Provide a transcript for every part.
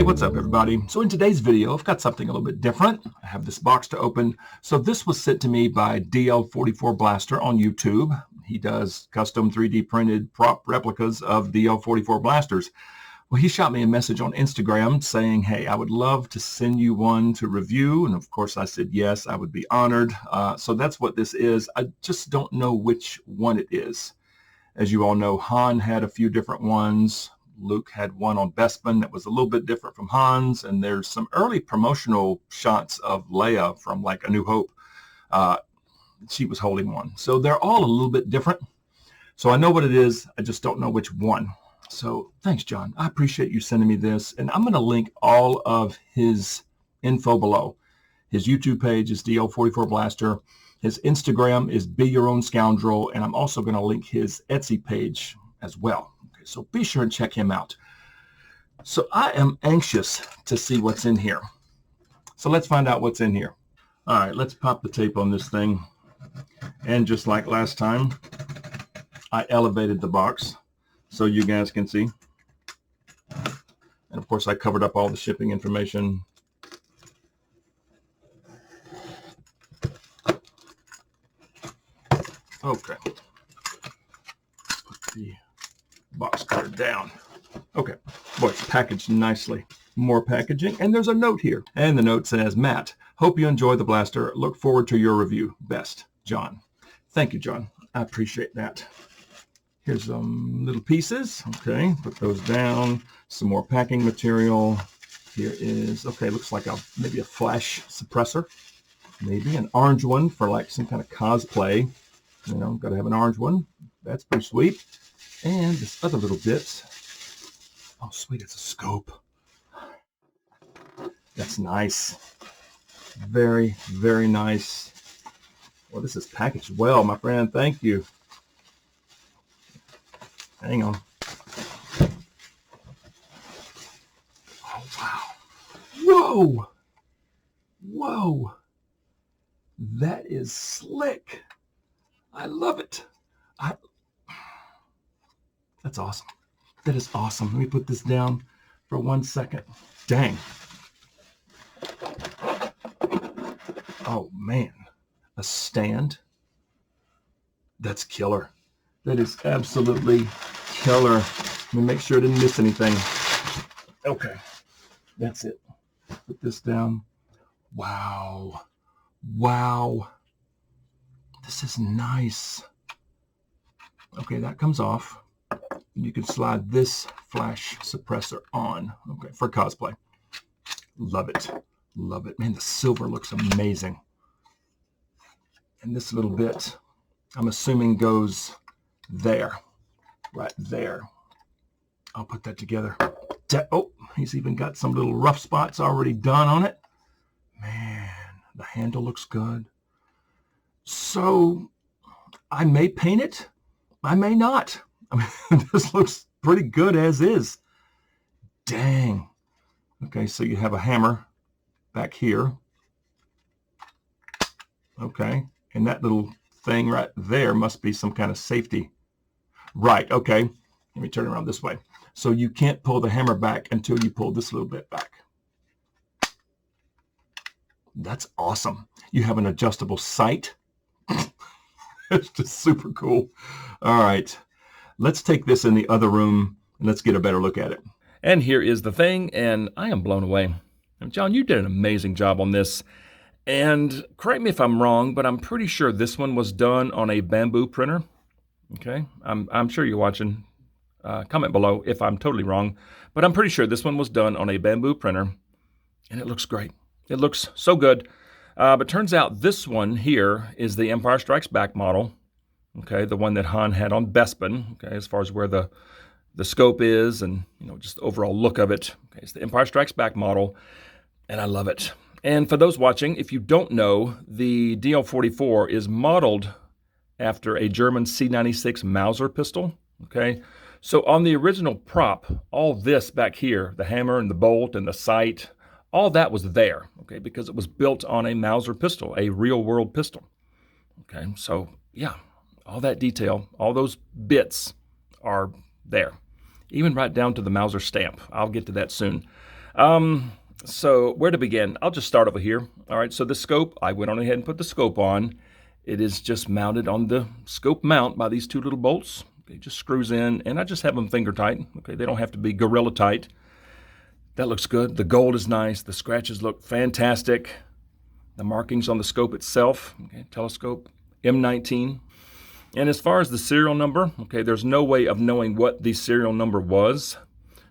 Hey, what's up everybody? So in today's video, I've got something a little bit different. I have this box to open. So this was sent to me by DL-44 Blaster on YouTube. He does custom 3D printed prop replicas of DL-44 blasters. Well, he shot me a message on Instagram saying, hey, I would love to send you one to review. And of course I said, yes, I would be honored. So that's what this is. I just don't know which one it is. As you all know, Han had a few different ones. Luke had one on Bespin that was a little bit different from Han's, and there's some early promotional shots of Leia from like A New Hope. She was holding one. So they're all a little bit different. So I know what it is. I just don't know which one. So thanks, John. I appreciate you sending me this. And I'm going to link all of his info below. His YouTube page is DL-44 Blaster. His Instagram is Be Your Own Scoundrel. And I'm also going to link his Etsy page as well. So be sure and check him out. So I am anxious to see what's in here. So let's find out what's in here. All right, let's pop the tape on this thing. And just like last time, I elevated the box so you guys can see. And of course, I covered up all the shipping information. Okay. Put the box cutter down. Okay, boy, it's packaged nicely. More packaging, and there's a note here. And the note says, Matt, hope you enjoy the blaster. Look forward to your review. Best, John. Thank you, John. I appreciate that. Here's some little pieces. Okay, put those down. Some more packing material. Here is, okay, looks like maybe a flash suppressor. Maybe an orange one for like some kind of cosplay. You know, got to have an orange one. That's pretty sweet. And this other little bit. Oh, sweet, it's a scope. That's nice. Very, very nice. Well, this is packaged well, my friend. Thank you. Hang on. Oh, wow. Whoa. Whoa. That is slick. I love it. That's awesome. That is awesome. Let me put this down for 1 second. Dang. Oh, man. A stand. That's killer. That is absolutely killer. Let me make sure I didn't miss anything. Okay. That's it. Put this down. Wow. Wow. This is nice. Okay, that comes off. You can slide this flash suppressor on, okay, for cosplay. Love it. Love it. Man, the silver looks amazing. And this little bit, I'm assuming goes there, right there. I'll put that together. Oh, he's even got some little rough spots already done on it. Man, the handle looks good. So I may paint it. I may not. I mean, this looks pretty good as is. Dang. Okay, so you have a hammer back here. Okay, and that little thing right there must be some kind of safety. Right, okay. Let me turn it around this way. So you can't pull the hammer back until you pull this little bit back. That's awesome. You have an adjustable sight. It's just super cool. All right. Let's take this in the other room and let's get a better look at it. And here is the thing, and I am blown away. And John, you did an amazing job on this. And correct me if I'm wrong, but I'm pretty sure this one was done on a bamboo printer. Okay, I'm sure you're watching. Comment below if I'm totally wrong, but I'm pretty sure this one was done on a bamboo printer, and it looks great. It looks so good. But turns out this one here is the Empire Strikes Back model. Okay, the one that Han had on Bespin, okay, as far as where the scope is and, you know, just the overall look of it. Okay, it's the Empire Strikes Back model, and I love it. And for those watching, if you don't know, the DL-44 is modeled after a German C96 Mauser pistol, okay? So on the original prop, all this back here, the hammer and the bolt and the sight, all that was there, okay, because it was built on a Mauser pistol, a real-world pistol, okay? So, yeah. All that detail, all those bits are there, even right down to the Mauser stamp. I'll get to that soon. So where to begin? I'll just start over here. All right, so the scope, I went on ahead and put the scope on. It is just mounted on the scope mount by these two little bolts. Okay, just screws in, and I just have them finger tight. Okay, they don't have to be gorilla tight. That looks good. The gold is nice. The scratches look fantastic. The markings on the scope itself, okay, telescope M19. And as far as the serial number, okay, there's no way of knowing what the serial number was.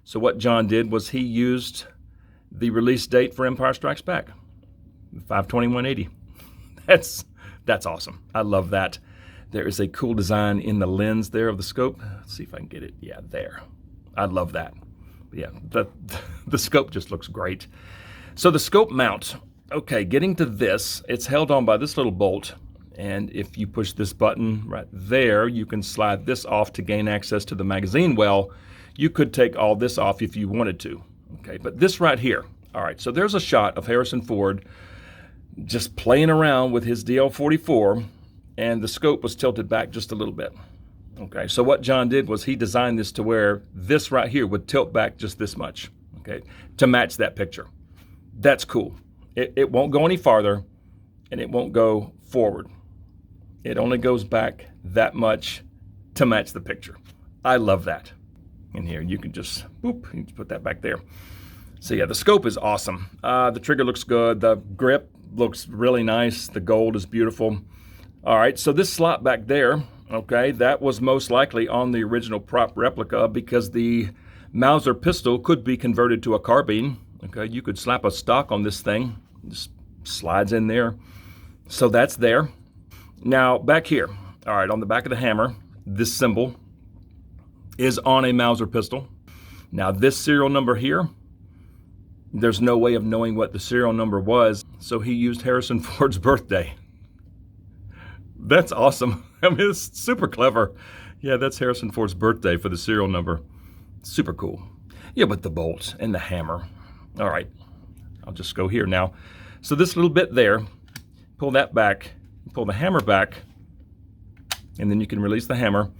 So what John did was he used the release date for Empire Strikes Back, 5/21/80. That's awesome. I love that. There is a cool design in the lens there of the scope. Let's see if I can get it. Yeah, there. I love that. Yeah, the scope just looks great. So the scope mount, okay, getting to this, it's held on by this little bolt. And if you push this button right there, you can slide this off to gain access to the magazine well. You could take all this off if you wanted to. Okay, but this right here, all right, so there's a shot of Harrison Ford just playing around with his DL-44, and the scope was tilted back just a little bit. Okay, so what John did was he designed this to where this right here would tilt back just this much, okay, to match that picture. That's cool. It won't go any farther, and it won't go forward. It only goes back that much to match the picture. I love that. In here, you can just, boop, you just put that back there. So yeah, the scope is awesome. The trigger looks good. The grip looks really nice. The gold is beautiful. All right, so this slot back there, okay, that was most likely on the original prop replica because the Mauser pistol could be converted to a carbine. Okay, you could slap a stock on this thing, just slides in there. So that's there. Now back here, all right, on the back of the hammer, this symbol is on a Mauser pistol. Now this serial number here, there's no way of knowing what the serial number was, so he used Harrison Ford's birthday. That's awesome. I mean, it's super clever. Yeah, that's Harrison Ford's birthday for the serial number. Super cool. Yeah, but the bolt and the hammer. All right, I'll just go here now. So this little bit there, pull that back, pull the hammer back, and then you can release the hammer.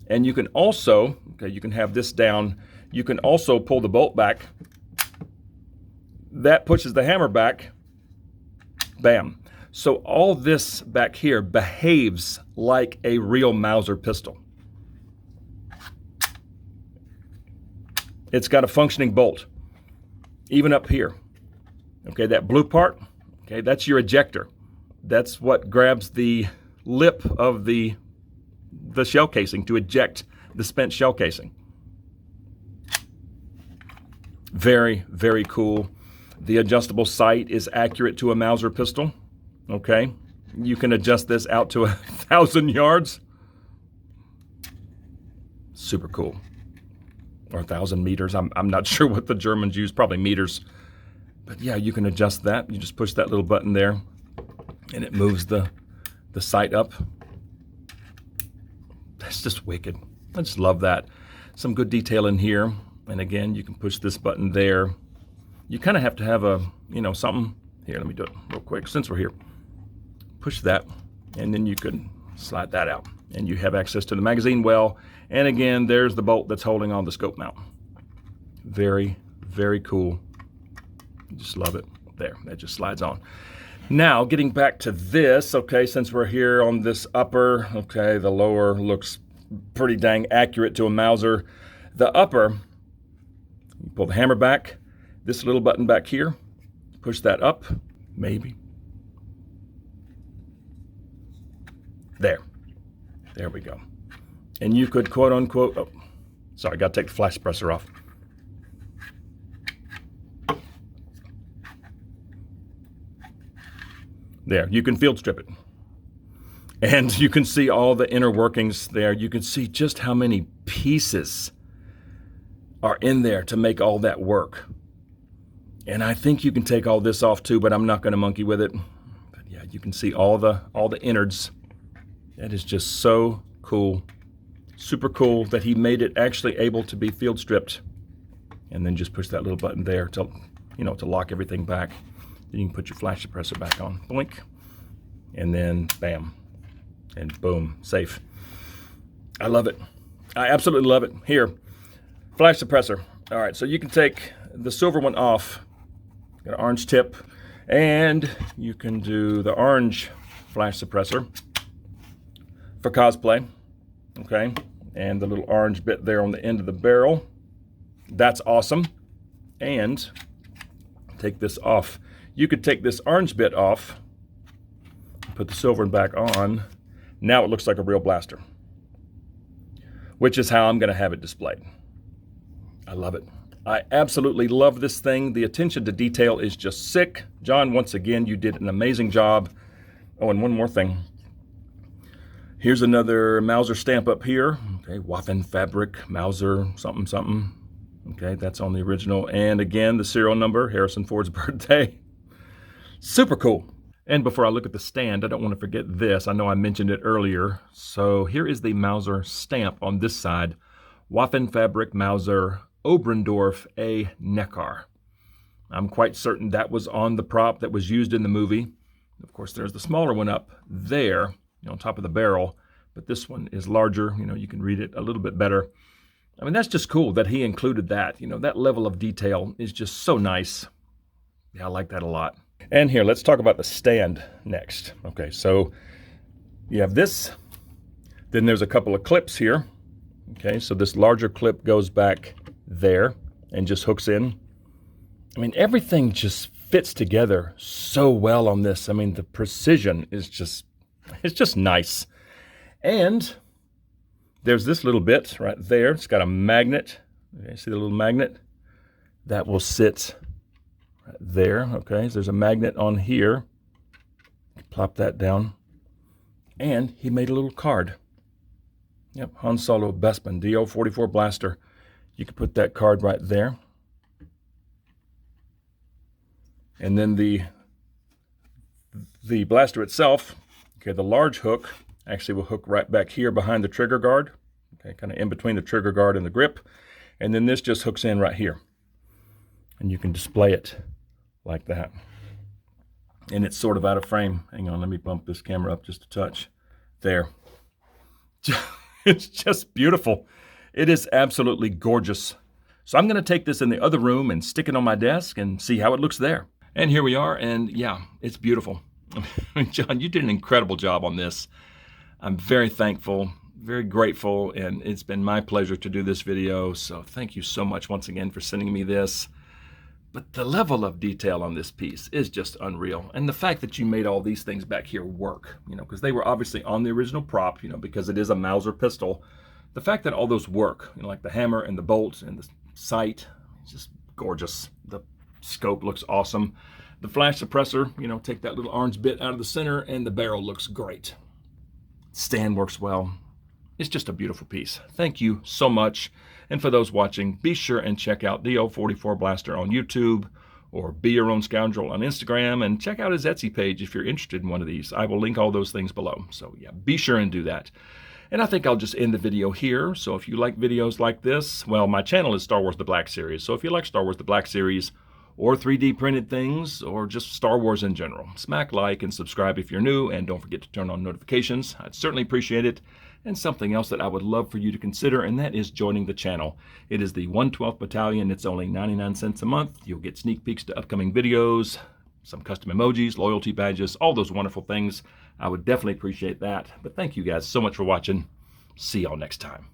And you can also, okay, you can have this down. You can also pull the bolt back. That pushes the hammer back. Bam. So all this back here behaves like a real Mauser pistol. It's got a functioning bolt, even up here. Okay, that blue part, okay, that's your ejector. That's what grabs the lip of the shell casing to eject the spent shell casing. Very, very cool. The adjustable sight is accurate to a Mauser pistol. Okay, you can adjust this out to 1,000 yards. Super cool. Or 1,000 meters. I'm not sure what the Germans use, probably meters. But yeah, you can adjust that. You just push that little button there, and it moves the sight up. That's just wicked. I just love that. Some good detail in here. And again, you can push this button there. You kind of have to have a, something. Here, let me do it real quick since we're here. Push that, and then you can slide that out. And you have access to the magazine well. And again, there's the bolt that's holding on the scope mount. Very, very cool. Just love it. There, that just slides on. Now, getting back to this, okay, since we're here on this upper, okay, the lower looks pretty dang accurate to a Mauser. The upper, you pull the hammer back, this little button back here, push that up, maybe. There we go. And you could quote unquote, oh, sorry, got to take the flash suppressor off. There, you can field strip it. And you can see all the inner workings there. You can see just how many pieces are in there to make all that work. And I think you can take all this off too, but I'm not going to monkey with it. But yeah, you can see all the innards. That is just so cool. Super cool that he made it actually able to be field stripped. And then just push that little button there to, to lock everything back. Then you can put your flash suppressor back on. Blink. And then bam. And boom, safe. I love it. I absolutely love it. Here, flash suppressor. All right, so you can take the silver one off, got an orange tip, and you can do the orange flash suppressor for cosplay, okay? And the little orange bit there on the end of the barrel. That's awesome. And take this off. You could take this orange bit off, put the silver one back on. Now it looks like a real blaster, which is how I'm going to have it displayed. I love it. I absolutely love this thing. The attention to detail is just sick. John, once again, you did an amazing job. Oh, and one more thing. Here's another Mauser stamp up here. Okay, Waffen Fabric, Mauser, something, something. Okay, that's on the original. And again, the serial number, Harrison Ford's birthday. Super cool. And before I look at the stand, I don't want to forget this. I know I mentioned it earlier. So here is the Mauser stamp on this side. Waffen Fabric Mauser Oberndorf A. Neckar. I'm quite certain that was on the prop that was used in the movie. Of course, there's the smaller one up there, on top of the barrel, but this one is larger. You can read it a little bit better. I mean, that's just cool that he included that. That level of detail is just so nice. Yeah, I like that a lot. And here, let's talk about the stand next. Okay, so you have this. Then there's a couple of clips here. Okay, so this larger clip goes back there and just hooks in. I mean, everything just fits together so well on this. I mean, the precision is just, it's just nice. And there's this little bit right there. It's got a magnet. Okay, see the little magnet? That will sit right there. Okay, so there's a magnet on here. Plop that down. And he made a little card. Yep, Han Solo Bespin, DL-44 blaster. You can put that card right there. And then the blaster itself, okay, the large hook actually will hook right back here behind the trigger guard, okay, kind of in between the trigger guard and the grip. And then this just hooks in right here. And you can display it like that. And it's sort of out of frame. Hang on, let me bump this camera up just a touch. There. It's just beautiful. It is absolutely gorgeous. So I'm going to take this in the other room and stick it on my desk and see how it looks there. And here we are, and yeah, it's beautiful. John, you did an incredible job on this. I'm very thankful, very grateful, and it's been my pleasure to do this video. So thank you so much once again for sending me this. But the level of detail on this piece is just unreal. And the fact that you made all these things back here work, because they were obviously on the original prop, because it is a Mauser pistol. The fact that all those work, like the hammer and the bolt and the sight, it's just gorgeous. The scope looks awesome. The flash suppressor, take that little orange bit out of the center and the barrel looks great. Stand works well. It's just a beautiful piece. Thank you so much. And for those watching, be sure and check out DL-44 Blaster on YouTube or Be Your Own Scoundrel on Instagram, and check out his Etsy page if you're interested in one of these. I will link all those things below. So yeah, be sure and do that. And I think I'll just end the video here. So if you like videos like this, well, my channel is Star Wars The Black Series. So if you like Star Wars The Black Series, or 3D printed things, or just Star Wars in general, smack like and subscribe if you're new, and don't forget to turn on notifications. I'd certainly appreciate it. And something else that I would love for you to consider, and that is joining the channel. It is the 112th Battalion. It's only 99 cents a month. You'll get sneak peeks to upcoming videos, some custom emojis, loyalty badges, all those wonderful things. I would definitely appreciate that. But thank you guys so much for watching. See y'all next time.